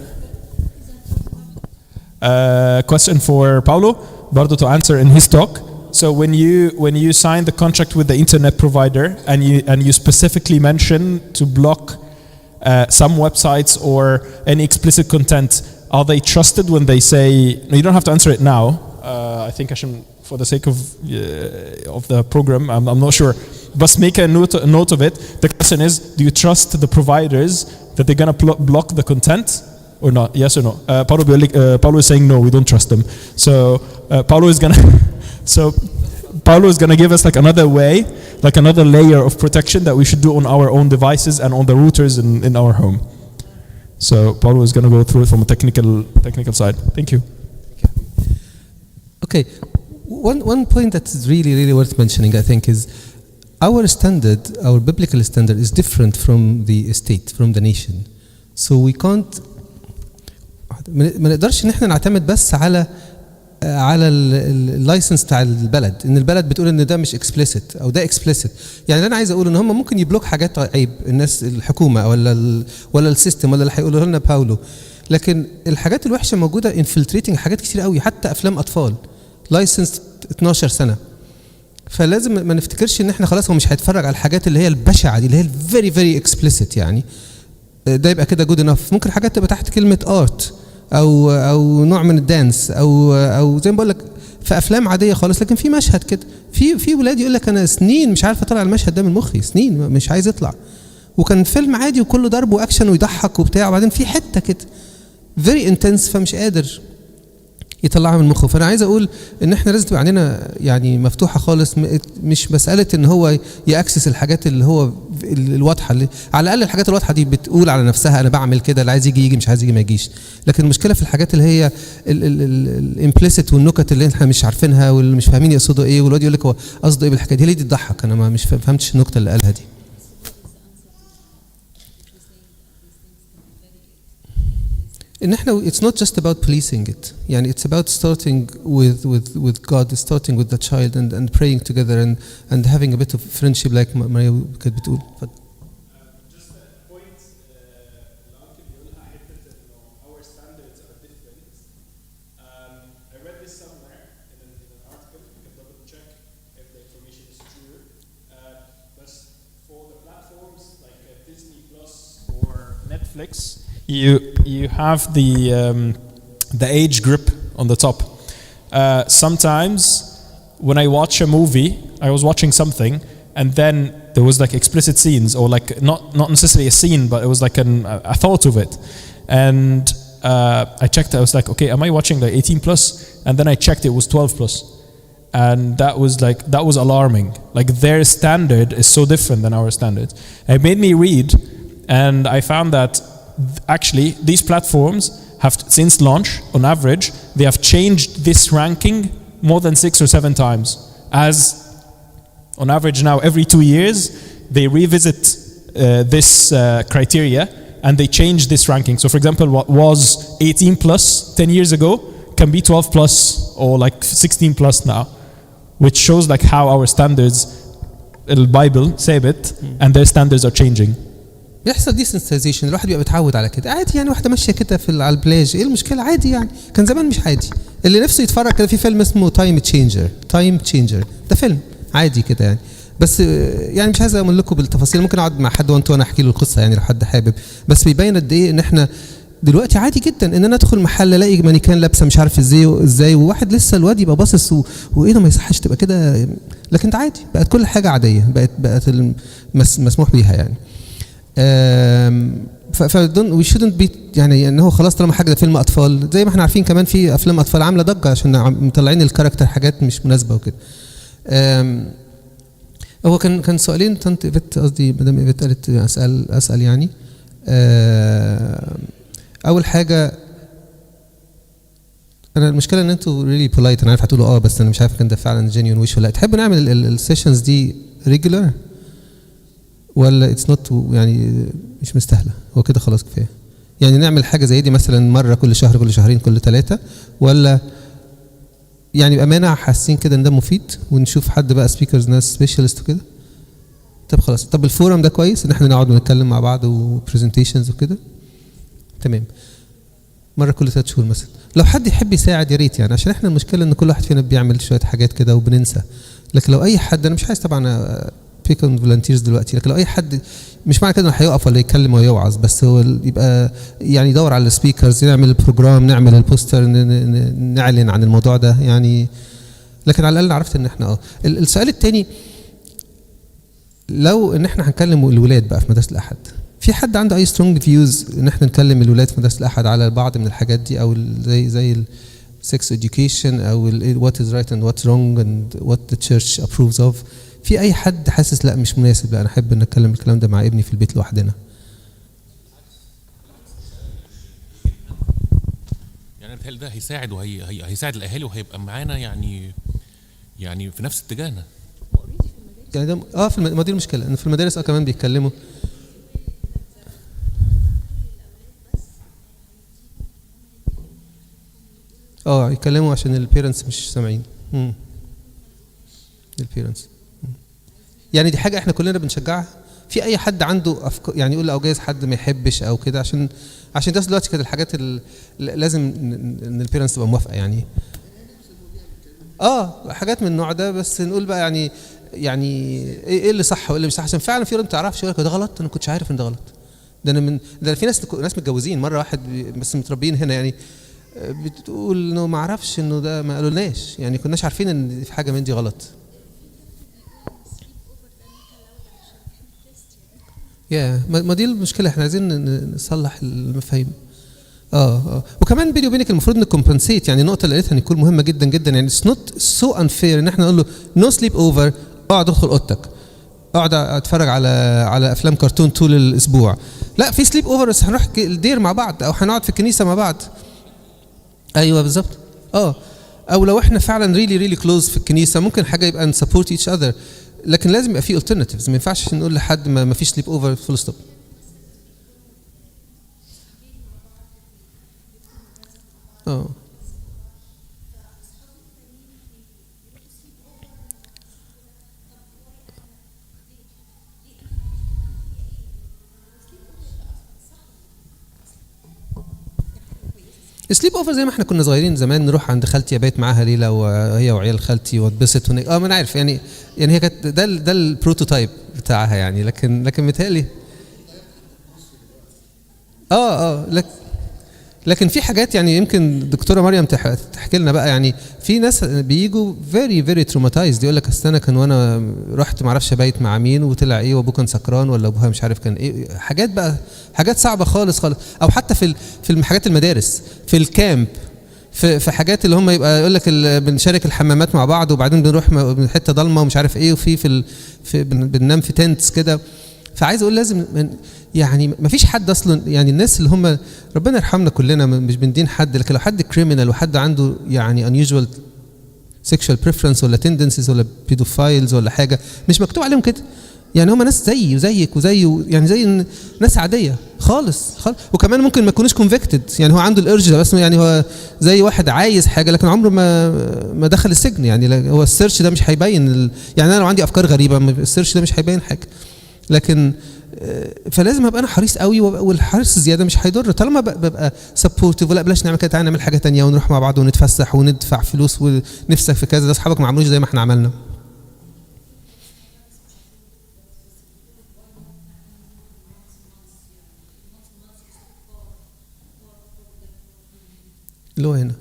Question for Paulo, Bardo to answer in his talk. So when you sign the contract with the internet provider and you specifically mention to block some websites or any explicit content, are they trusted when they say? No, you don't have to answer it now. I think I should, for the sake of the program, I'm not sure. But make a note of it. The question is, do you trust the providers that they're gonna block the content? Or not? Yes or no? Paulo is saying no, we don't trust them. So Paulo is gonna give us like another way, like another layer of protection that we should do on our own devices and on the routers in our home. So Paulo is gonna go through it from a technical side. Thank you. Okay, one point that's really worth mentioning, I think, is our standard, our biblical standard, is different from the state, from the nation. So we can't. ما نقدرش ان احنا نعتمد بس على اللايسنس بتاع البلد، ان البلد بتقول ان ده مش اكسبليسيت او اكسبليسيت. يعني اللي انا عايز اقول ان هم ممكن يبلوك حاجات عيب، الناس الحكومه ولا السيستم ولا اللي هيقولوا لنا باولو، لكن الحاجات الوحشه موجوده انفلتريتنج حاجات كتير قوي، حتى افلام اطفال لايسنس 12 سنه. فلازم ما نفتكرش ان احنا خلاص هو مش هيتفرج على الحاجات اللي هي البشعه دي، اللي هي فيري اكسبليسيت، يعني ده يبقى كده جود انف. ممكن حاجات تبقى تحت كلمه ارت او نوع من الدانس او زي ما بقول لك في افلام عاديه خالص، لكن في مشهد كده في ولاد يقول لك انا سنين مش عارف اطلع المشهد ده من مخي، سنين مش عايز يطلع، وكان فيلم عادي وكله ضرب واكشن ويضحك وبتاع، وبعدين في حته كده فيري انتنس فمش قادر يطلعها من مخه. فانا عايز اقول ان احنا لازم تبقى عندنا يعني مفتوحه خالص، مش مساله ان هو ياكسس الحاجات اللي هو الواضحه، اللي على الاقل الحاجات الواضحه دي بتقول على نفسها انا بعمل كده، اللي عايز يجي مش عايز يجي ما يجيش. لكن المشكله في الحاجات اللي هي الامبليسيت والنكت اللي احنا مش عارفينها واللي مش فاهمين يقصدوا ايه، والواد يقول لك هو قصده ايه بالحكايه دي، ليه دي تضحك، انا مش فهمتش النكته اللي قالها دي. ان احنا it's not just about policing it، يعني it's about starting with God, starting with the child and praying together and having a bit of friendship like Maria كانت بتقول. Just a point الأنكل بيقولها حتة إنه our standards are different. I read this somewhere in an article. You can double check if the information is true. But for the platforms like Disney Plus or Netflix, you have the age group on the top. Sometimes when I watch a movie, I was watching something and then there was like explicit scenes, or like not necessarily a scene, but it was like a thought of it. And I checked, I was like, okay, am I watching like 18 plus? And then I checked, it was 12 plus. And that was alarming. Like their standard is so different than our standards. It made me read, and I found that actually these platforms have, since launch, on average, they have changed this ranking more than 6 or 7 times. As on average now, every 2 years, they revisit this criteria and they change this ranking. So for example, what was 18 plus 10 years ago can be 12 plus or like 16 plus now, which shows like how our standards, the Bible say it, and their standards are changing. يحصل ديسنسيزيشن، الواحد بيبقى متعود على كده عادي، يعني واحده ماشيه كده على البلاج، ايه المشكله؟ عادي يعني، كان زمان مش عادي. اللي نفسه يتفرج كده في فيلم اسمه تايم تشينجر، ده فيلم عادي كده يعني، بس يعني مش عايز اقول لكم بالتفاصيل، ممكن اقعد مع حد وانت وانا احكي له القصه يعني لو حد حابب، بس بيبين قد ايه ان احنا دلوقتي عادي جدا ان انا ادخل محل االاقي مانيكان لابسه مش عارف ازاي وواحد لسه الواد يبقى باصص وايه ده ما يصحش تبقى كده، لكن ده عادي، بقت كل حاجه عاديه، بقت مسموح بيها يعني. فدون وي شودنت بي يعني ان هو خلاص طالما حاجه ده فيلم اطفال، زي ما احنا عارفين كمان في افلام اطفال عامله ضجه عشان مطلعين الكاركتر حاجات مش مناسبه وكده. هو كان سؤالين طنط ايفيت، قصدي مدام ايفيت قالت اسال يعني. اول حاجه انا المشكله ان انتوا ريلي بولايت، انا عارف هتقولوا بس انا مش عارف كان ده فعلا جينيون ويش ولا لا. تحبوا نعمل السيشنز دي ريجولار ولا اتس نوت يعني مش مستاهله؟ هو كده خلاص كفايه يعني نعمل حاجه زي دي مثلا مره كل شهر كل شهرين كل 3، ولا يعني بامانه حاسين كده ان ده مفيد ونشوف حد بقى سبيكرز ناس سبيشالست وكده؟ طب خلاص، طب الفورم ده كويس ان احنا نقعد ونتكلم مع بعض وبرزنتيشنز وكده، تمام، مره كل 3 شهور مثلا. لو حد يحب يساعد يا ريت يعني، عشان احنا المشكله ان كل واحد فينا بيعمل شويه حاجات كده وبننسى. لكن لو اي حد، انا مش عايز طبعا بيك اون فولنتيرز دلوقتي، لكن لو اي حد مش معنى كده انه هيقف ولا يتكلم ولا يوعظ، بس هو يبقى يعني يدور على السبيكرز، نعمل البروجرام، نعمل البوستر، نعلن عن الموضوع ده يعني. لكن على الاقل عرفت ان احنا السؤال الثاني، لو ان احنا هنكلم الولاد بقى في مدرسه الاحد، في حد عنده اي سترونج فيوز ان احنا نكلم الولاد في مدرسه الاحد على بعض من الحاجات دي، او زي السكس education او what is right and what's wrong and what the church approves of؟ في اي حد حاسس لا مش مناسب، لا انا احب ان اتكلم الكلام ده مع ابني في البيت لوحدنا؟ يعني بتهيألي ده هيساعد هيساعد الاهالي وهيبقى معانا يعني في نفس اتجاهنا. يعني ده في ما دي المشكله ان في المدارس كمان بيتكلموا. يتكلموا عشان البيرنتس مش سامعين. البيرنتس يعني دي حاجه احنا كلنا بنشجعها. في اي حد عنده افكار يعني يقول او جايز حد ما يحبش او كده، عشان ده دلوقتي كده الحاجات لازم ان البيرنتس تبقى موافقه يعني. حاجات من النوع ده، بس نقول بقى يعني ايه اللي صح وايه اللي مش صح، عشان فعلا في ما تعرفش يقول لك ده غلط، انا ما كنتش عارف ان ده غلط. ده في ناس متجوزين مره واحد بس متربيين هنا يعني بتقول انه ما اعرفش انه ده، ما قالولناش يعني، كناش عارفين ان في حاجه من دي غلط. ما دي المشكله، احنا عايزين نصلح المفاهيم. وكمان بيني وبينك المفروض نكمبنسيت، يعني النقطه اللي قالتها نكون مهمه جدا جدا، يعني اتس نوت سو انفير ان احنا نقول له نو سليب اوفر، اقعد ادخل اوضتك، اقعد اتفرج على افلام كرتون طول الاسبوع. لا، في سليب اوفر بس هنروح الدير مع بعض او هنقعد في الكنيسه مع بعض. ايوه بالظبط. او لو احنا فعلا ريلي كلوز في الكنيسه، ممكن حاجه يبقى نسبورت ايتش اذر، لكن لازم يبقى في alternatives. ما ينفعش نقول لحد ما فيش سليب اوفر فول ستوب. سليب اوفر زي ما احنا كنا صغيرين زمان، نروح عند خالتي ابيت معاها ليله وهي وعيال خالتي واتبسط ما انا عارف يعني هي كانت ده البروتوتايب بتاعها يعني، لكن متهيألي لكن في حاجات يعني يمكن الدكتوره مريم تحكي لنا بقى. يعني في ناس بييجوا فيري تروماتايزد، يقول لك اصل انا كان وانا رحت ما اعرفش ابيت مع مين وطلع ايه، وابوه كان سكران ولا ابوها مش عارف كان ايه، حاجات صعبه خالص. او حتى في حاجات المدارس، في في حاجات اللي هم يبقى يقول لك بنشارك الحمامات مع بعض وبعدين بنروح من حته ضلمه ومش عارف ايه، وفي بننام في تنتس كده. فعايز اقول لازم يعني ما فيش حد اصلا، يعني الناس اللي هم ربنا يرحمنا كلنا مش بندين حد، لكن لو حد كريمنال وحد عنده يعني unusual sexual preference ولا tendencies ولا pedophiles ولا حاجه، مش مكتوب عليهم كده. يعني هم ناس زيي وزيك وزي يعني زي ناس عاديه خالص. وكمان ممكن ما يكونوش كونفكتد، يعني هو عنده الارج ده بس، يعني هو زي واحد عايز حاجه لكن عمره ما دخل السجن. يعني هو السيرش ده مش هيبين يعني انا لو عندي افكار غريبه السيرش ده مش هيبين حاجه. لكن فلازم ابقى انا حريص قوي، والحرص الزياده مش هيضر طالما ببقى سبورتيف. ولا بلاش نعمل كده، تعالى نعمل حاجه تانية ونروح مع بعض ونتفسح وندفع فلوس ونفسك في كذا، ده اصحابك ما عملوش زي ما احنا عملنا. اللي هو هنا.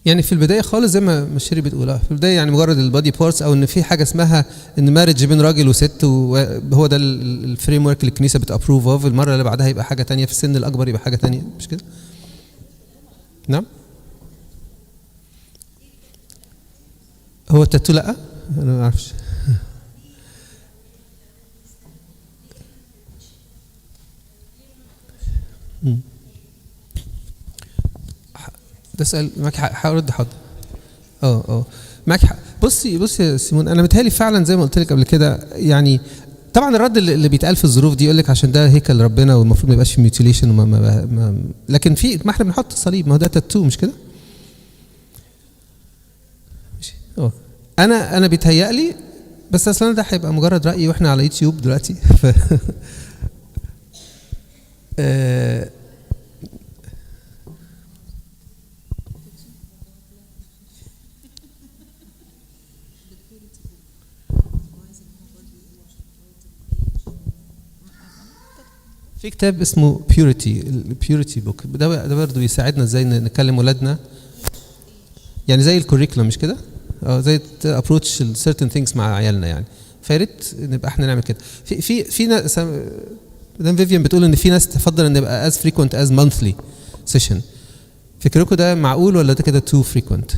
يعني في البدايه خالص زي ما شيري بتقول، في البدايه يعني مجرد البادي بارتس، او ان في حاجه اسمها ان مارج بين راجل وست، وهو ده الفريم ورك اللي الكنيسه بتابروف اوف. المره اللي بعدها يبقى حاجه تانية، في السن الاكبر يبقى حاجه تانية، مش كده؟ نعم. هو التاتو لا، انا ما اعرفش. ده سؤال معاك حق، هرد حاضر. معاك حق. بصي يا سيمون، انا متهيألي فعلا زي ما قلت لك قبل كده، يعني طبعا الرد اللي بيتقال في الظروف دي يقول لك عشان ده هيكل ربنا والمفروض ما يبقاش في ميوتيليشن لكن في ما احنا بنحط صليب، ما هو ده تاتو مش كده؟ انا بيتهيألي، بس اصلا ده هيبقى مجرد رأيي واحنا على يوتيوب دلوقتي. في كتاب اسمه البيوريتي بوك، ده برضه بيساعدنا ازاي نكلم ولادنا، يعني زي الكوريكولم مش كده؟ زي ابروتش certain things مع عيالنا يعني. فياريت نبقى احنا نعمل كده. في ناس، مدام فيفيان بتقول ان في ناس تفضل ان يبقى as frequent as monthly session. فكركم ده معقول ولا ده كده too frequent؟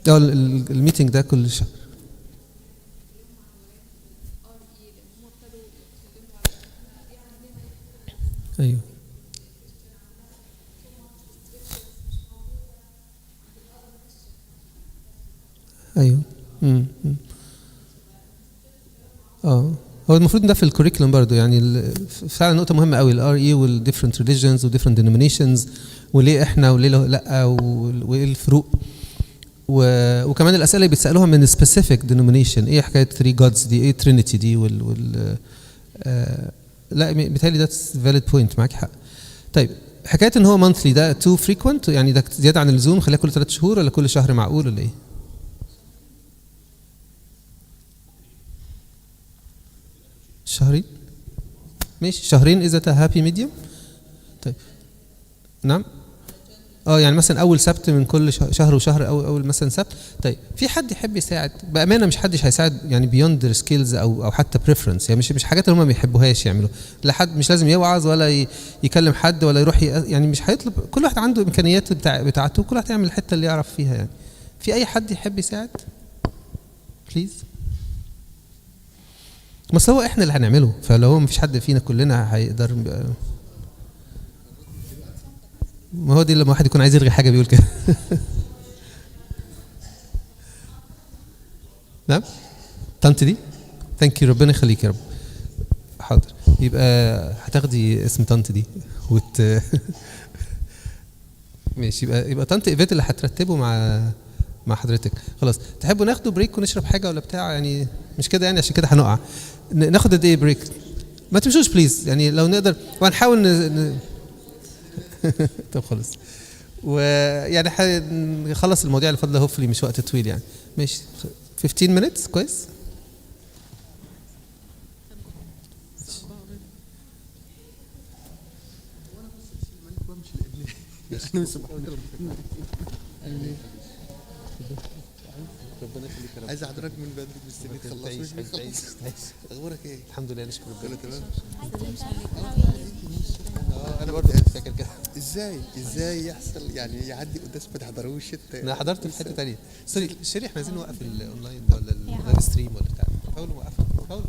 الميتنج ده كل شهر. ايوه ايوه. هو المفروض ده في الكوريكولم برضه، يعني فعلا نقطه مهمه قوي، الار اي والديفرنت ريليجنز وديفرنت دينومينيشنز، وليه احنا وليه لا، وايه الفروق، وكمان الاسئله اللي بيتسالوها من سبيسيفيك دينومينيشن، ايه حكايه 3 جادز دي، ايه ترينيتي دي، لا بيتهيألي ده فاليد بوينت، معاك حق. طيب حكايه ان هو مانثلي ده تو فريكوينت، يعني ده زياده عن اللزوم، خليها كل 3 شهور ولا كل شهر معقول ولا ايه؟ شهرين ماشي، شهرين اذا هابي ميديوم. طيب نعم. يعني مثلا اول سبت من كل شهر وشهر، او اول مثلا سبت. طيب في حد يحب يساعد بامانه؟ مش حدش هيساعد يعني بيوند سكيلز او حتى بريفرنس، يعني مش حاجات اللي هم ما بيحبوهاش يعملوا، لا حد مش لازم يوعظ ولا يكلم حد ولا يروح يعني مش هيطلب، كل واحد عنده امكانيات بتاعته، كل واحد يعمل الحته اللي يعرف فيها يعني. في اي حد يحب يساعد بليز؟ بس هو احنا اللي هنعمله، فلو هو مفيش حد فينا كلنا هيقدر. ما هو دي لما واحد يكون عايز يلغي حاجه بيقول كده. نعم طنط دي، ثانك يو، ربنا يخليك يا رب. حاضر، يبقى هتاخدي اسم طنط دي ماشي، يبقى طنط ايفيت اللي هترتبه مع حضرتك. خلاص، تحبوا ناخدوا بريك ونشرب حاجه ولا بتاع؟ يعني مش كده يعني، عشان كده هنقع. ناخد قد ايه بريك؟ ما تمشوش بليز، يعني لو نقدر، وهنحاول طب خلاص، ويعني نخلص المواضيع اللي فاضله، هوفلي مش وقت طويل يعني. ماشي 15 minutes كويس. عايز حضرتك من بدري مستنيك تخلص. اخبارك ايه؟ الحمد لله، نشكر ربنا. تمام. انا برضه كنت فاكر كده. ازاي يحصل يعني يعدي قداس ما تحضروش انت؟ انا حضرت في حته ثانيه. سوري شيري، احنا عايزين نوقف الاونلاين ده ولا اللايف ستريم ولا بتاع. حاولوا نوقفه.